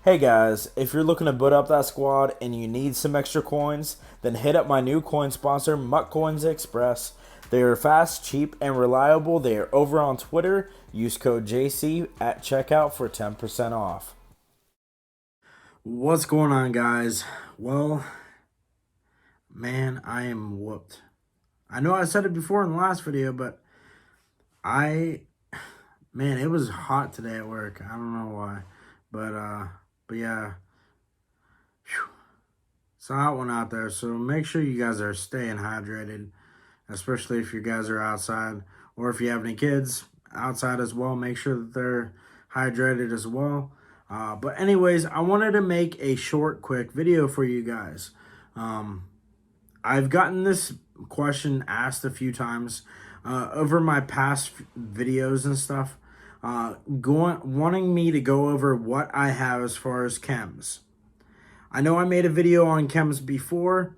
Hey guys, if you're looking to build up that squad and you need some extra coins, then hit up my new coin sponsor, Muck Coins Express. They are fast, cheap, and reliable. They are over on Twitter. Use code JC at checkout for 10% off. What's going on, guys? Well, man, I am whooped. I know I said it before in the last video, but I, man, it was hot today at work. I don't know why, but yeah. Whew. It's a hot one out there, so make sure you guys are staying hydrated, especially if you guys are outside or if you have any kids outside as well. Make sure that they're hydrated as well. But anyways, I wanted to make a short, quick video for you guys. I've gotten this question asked a few times over my past videos and stuff, wanting me to go over what I have as far as chems. I know I made a video on chems before,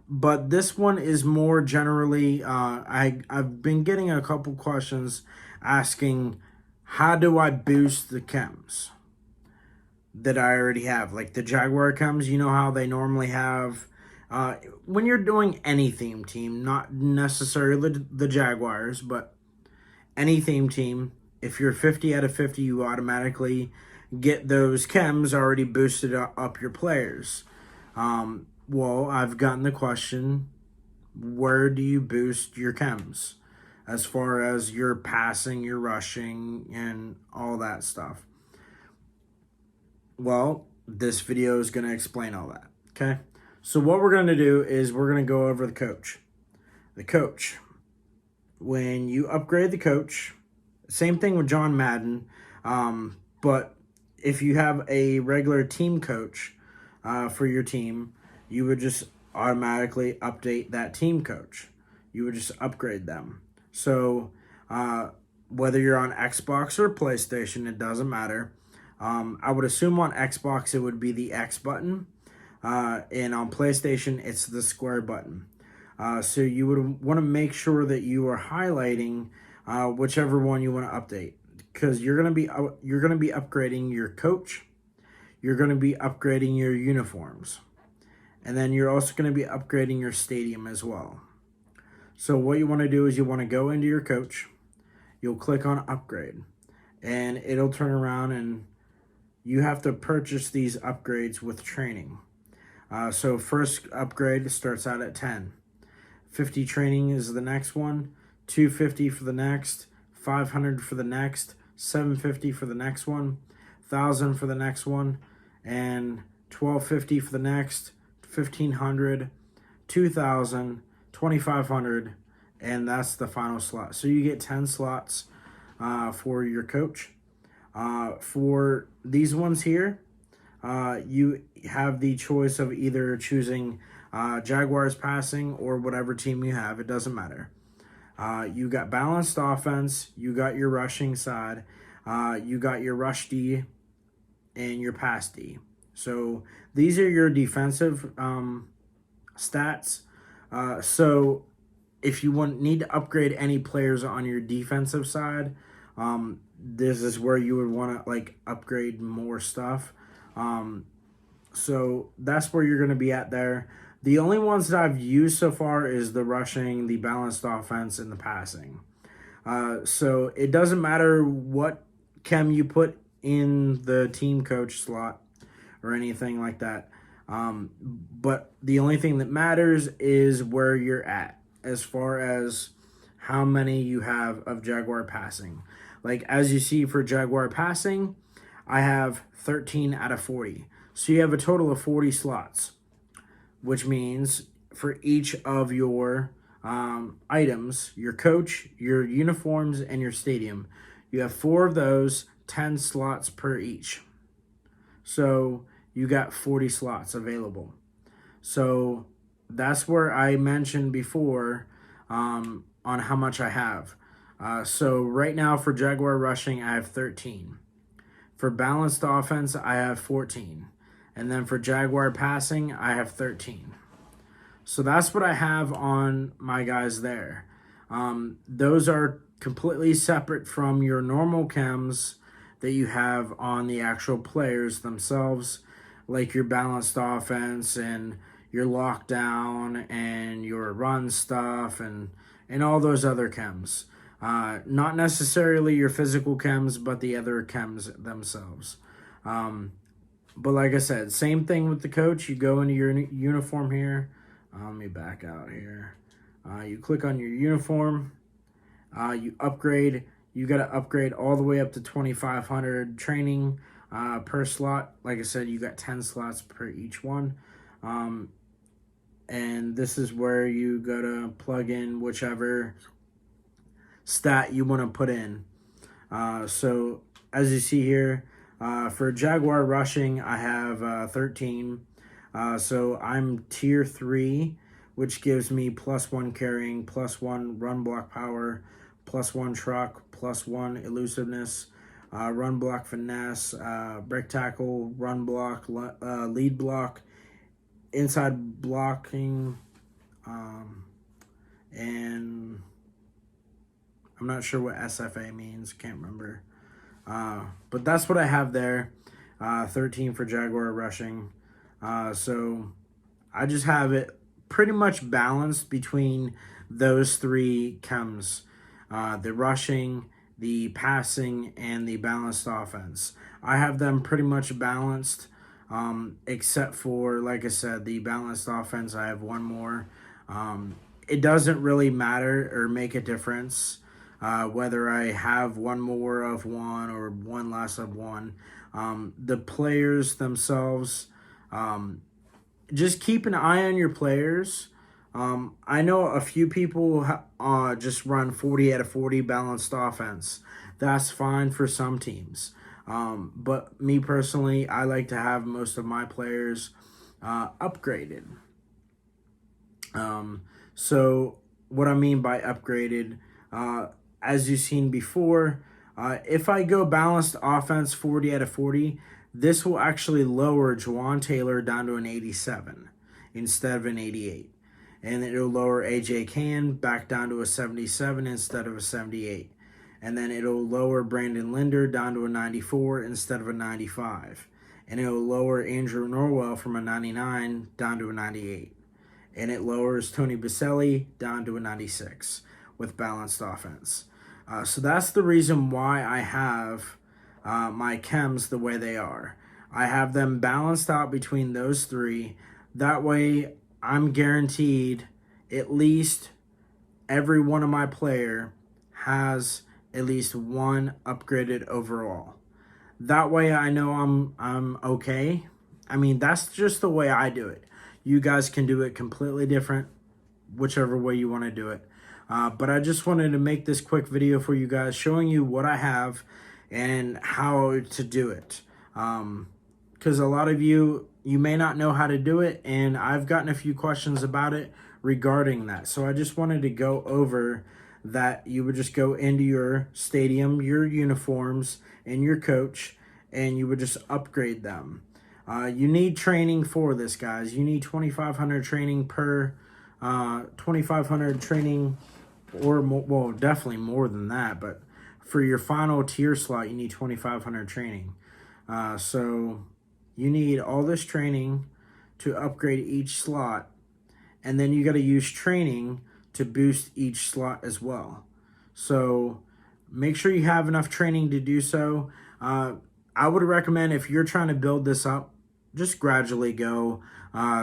but this one is more generally, I've been getting a couple questions asking, how do I boost the chems that I already have? Like the Jaguar chems, you know how they normally have, when you're doing any theme team, not necessarily the Jaguars, but any theme team, if you're 50 out of 50, you automatically get those chems already boosted up your players. Well, I've gotten the question, where do you boost your chems as far as your passing, your rushing, and all that stuff? Well, this video is going to explain all that, okay? So what we're going to do is we're going to go over the coach. The coach. When you upgrade the coach, same thing with John Madden, but if you have a regular team coach for your team, you would just automatically update that team coach. You would just upgrade them. So whether you're on Xbox or PlayStation, it doesn't matter. I would assume on Xbox it would be the X button, and on PlayStation it's the square button. So you would want to make sure that you are highlighting whichever one you want to update, because you're gonna be upgrading your coach, you're gonna be upgrading your uniforms, and then you're also gonna be upgrading your stadium as well. So what you want to do is you want to go into your coach, you'll click on upgrade, and it'll turn around and you have to purchase these upgrades with training. So first upgrade starts out at 10. 50 training is the next one, 250 for the next, 500 for the next, 750 for the next one, 1,000 for the next one, and 1,250 for the next, 1,500, 2,000, 2,500, and that's the final slot. So you get 10 slots for your coach. For these ones here, you have the choice of either choosing Jaguars passing or whatever team you have. It doesn't matter. You got balanced offense, you got your rushing side, you got your rush D, and your pass D. So these are your defensive stats. So if you need to upgrade any players on your defensive side, this is where you would want to like upgrade more stuff. So that's where you're going to be at there. The only ones that I've used so far is the rushing, the balanced offense, and the passing. So it doesn't matter what chem you put in the team coach slot or anything like that. But the only thing that matters is where you're at as far as how many you have of Jaguar passing. Like as you see for Jaguar passing, I have 13 out of 40. So you have a total of 40 slots, which means for each of your items, your coach, your uniforms, and your stadium, you have 4 of those, 10 slots per each. So you got 40 slots available. So that's where I mentioned before on how much I have. So right now for Jaguar rushing, I have 13. For balanced offense, I have 14. And then for Jaguar passing, I have 13. So that's what I have on my guys there. Those are completely separate from your normal chems that you have on the actual players themselves, like your balanced offense and your lockdown and your run stuff and all those other chems. Not necessarily your physical chems, but the other chems themselves. But like I said, same thing with the coach. You go into your uniform here. Let me back out here. You click on your uniform. You upgrade. You got to upgrade all the way up to 2,500 training per slot. Like I said, you got 10 slots per each one. And this is where you go to plug in whichever stat you want to put in. So as you see here, for Jaguar rushing, I have 13. So I'm tier 3, which gives me +1 carrying, +1 run block power, +1 truck, +1 elusiveness, run block finesse, break tackle, run block, lead block, inside blocking, and I'm not sure what SFA means. Can't remember. But that's what I have there. 13 for Jaguar rushing. So I just have it pretty much balanced between those three chems. The rushing, the passing, and the balanced offense. I have them pretty much balanced, except for, like I said, the balanced offense. I have one more. It doesn't really matter or make a difference whether I have one more of one or one less of one. The players themselves, just keep an eye on your players. I know a few people just run 40 out of 40 balanced offense. That's fine for some teams. But me personally, I like to have most of my players upgraded. So what I mean by upgraded, as you've seen before, if I go balanced offense 40 out of 40, this will actually lower Juwan Taylor down to an 87 instead of an 88. And it'll lower AJ Cann back down to a 77 instead of a 78. And then it'll lower Brandon Linder down to a 94 instead of a 95. And it'll lower Andrew Norwell from a 99 down to a 98. And it lowers Tony Baselli down to a 96 with balanced offense. So that's the reason why I have my chems the way they are. I have them balanced out between those three. That way, I'm guaranteed at least every one of my player has at least one upgraded overall. That way I know I'm okay. I mean, that's just the way I do it. You guys can do it completely different, whichever way you want to do it. But I just wanted to make this quick video for you guys showing you what I have and how to do it. Because a lot of you may not know how to do it, and I've gotten a few questions about it regarding that. So I just wanted to go over that. You would just go into your stadium, your uniforms, and your coach, and you would just upgrade them. You need training for this, guys. You need 2,500 training per 2,500 training, or more, well, definitely more than that. But for your final tier slot, you need 2,500 training. So you need all this training to upgrade each slot, and then you got to use training to boost each slot as well. So make sure you have enough training to do so. I would recommend, if you're trying to build this up, just gradually go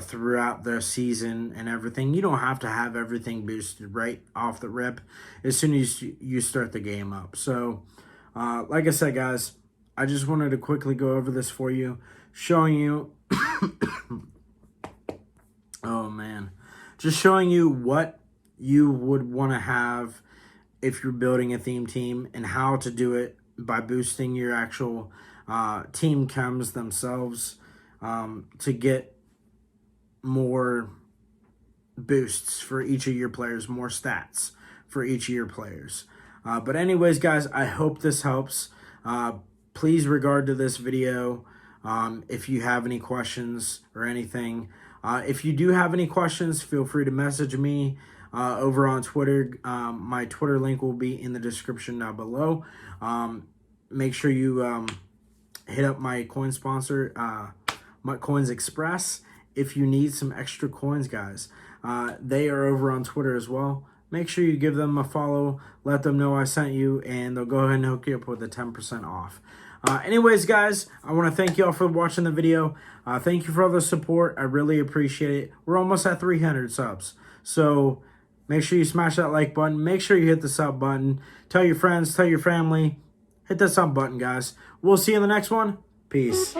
throughout the season and everything. You don't have to have everything boosted right off the rip as soon as you start the game up. So like I said, guys, I just wanted to quickly go over this for you, showing you oh man, just showing you what you would want to have if you're building a theme team, and how to do it by boosting your actual team chems themselves to get more boosts for each of your players, more stats for each of your players. But anyways, guys, I hope this helps. Please regard to this video if you have any questions or anything. If you do have any questions, feel free to message me over on Twitter. My Twitter link will be in the description down below. make sure you hit up my coin sponsor, Coins Express, if you need some extra coins, guys. They are over on Twitter as well. Make sure you give them a follow. Let them know I sent you, and they'll go ahead and hook you up with a 10% off. Anyways, guys, I want to thank you all for watching the video. Thank you for all the support. I really appreciate it. We're almost at 300 subs. So make sure you smash that like button. Make sure you hit the sub button. Tell your friends, tell your family. Hit that sub button, guys. We'll see you in the next one. Peace.